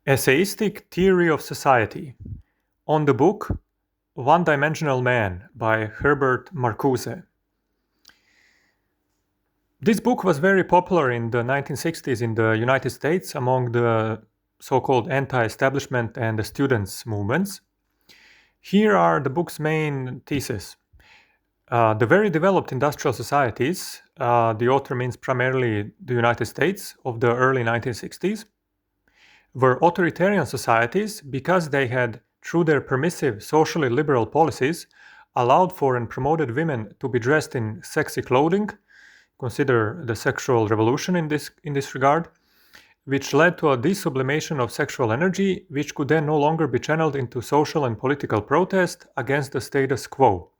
Essayistic Theory of Society. On the book One-Dimensional Man by Herbert Marcuse. This book was very popular in the 1960s in the United States among the so-called anti-establishment and the students' movements. Here are the book's main theses. The very developed industrial societies, the author means primarily the United States of the early 1960s, were authoritarian societies because they had, through their permissive, socially liberal policies, allowed for and promoted women to be dressed in sexy clothing. Consider the sexual revolution in this regard, which led to a desublimation of sexual energy, which could then no longer be channeled into social and political protest against the status quo.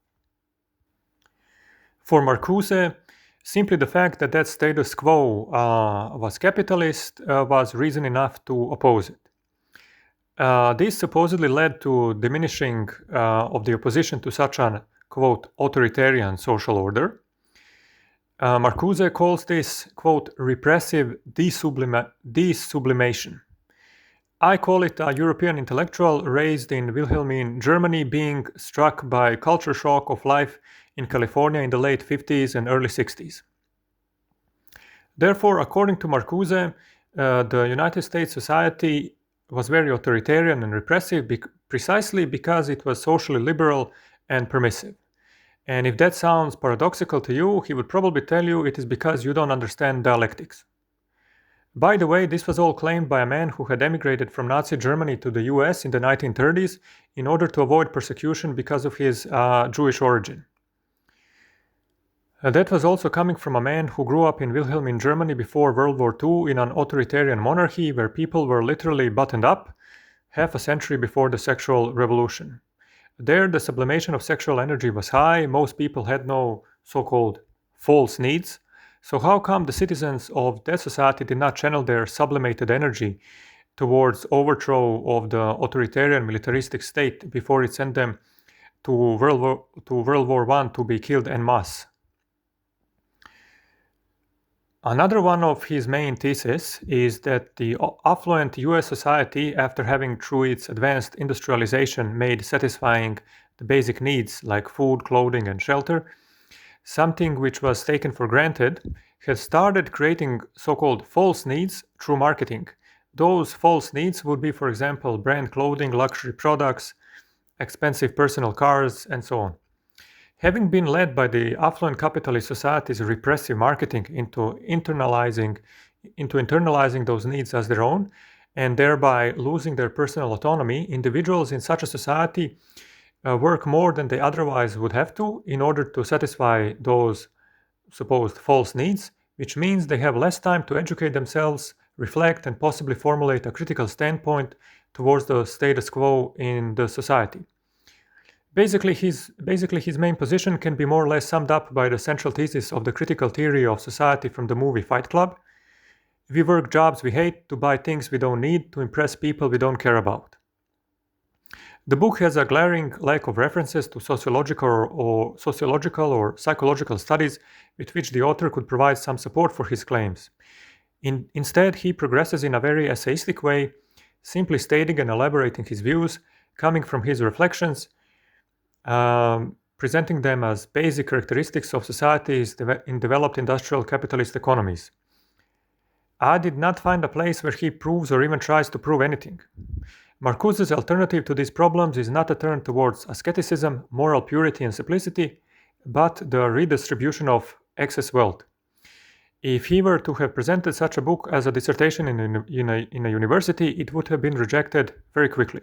For Marcuse, simply the fact that that status quo was capitalist was reason enough to oppose it. This supposedly led to diminishing of the opposition to such an, quote, authoritarian social order. Marcuse calls this, quote, repressive desublimation. I call it a European intellectual raised in Wilhelmine, Germany, being struck by culture shock of life in California in the late 50s and early 60s. Therefore, according to Marcuse, the United States society was very authoritarian and repressive precisely because it was socially liberal and permissive. And if that sounds paradoxical to you, he would probably tell you it is because you don't understand dialectics. By the way, this was all claimed by a man who had emigrated from Nazi Germany to the US in the 1930s in order to avoid persecution because of his Jewish origin. That was also coming from a man who grew up in Wilhelmine, Germany before World War II in an authoritarian monarchy where people were literally buttoned up half a century before the sexual revolution. There, the sublimation of sexual energy was high. Most people had no so-called false needs. So how come the citizens of that society did not channel their sublimated energy towards overthrow of the authoritarian militaristic state before it sent them to World War I to be killed en masse? Another one of his main theses is that the affluent US society, after having through its advanced industrialization made satisfying the basic needs like food, clothing and shelter, something which was taken for granted, has started creating so-called false needs through marketing. Those false needs would be, for example, brand clothing, luxury products, expensive personal cars, and so on. Having been led by the affluent capitalist society's repressive marketing into internalizing those needs as their own, and thereby losing their personal autonomy, individuals in such a society work more than they otherwise would have to in order to satisfy those supposed false needs, which means they have less time to educate themselves, reflect, and possibly formulate a critical standpoint towards the status quo in the society. Basically, his main position can be more or less summed up by the central thesis of the critical theory of society from the movie Fight Club. We work jobs we hate to buy things we don't need to impress people we don't care about. The book has a glaring lack of references to sociological or psychological studies with which the author could provide some support for his claims. Instead, he progresses in a very essayistic way, simply stating and elaborating his views, coming from his reflections, presenting them as basic characteristics of societies in developed industrial capitalist economies. I did not find a place where he proves or even tries to prove anything. Marcuse's alternative to these problems is not a turn towards asceticism, moral purity and simplicity, but the redistribution of excess wealth. If he were to have presented such a book as a dissertation in a university, it would have been rejected very quickly.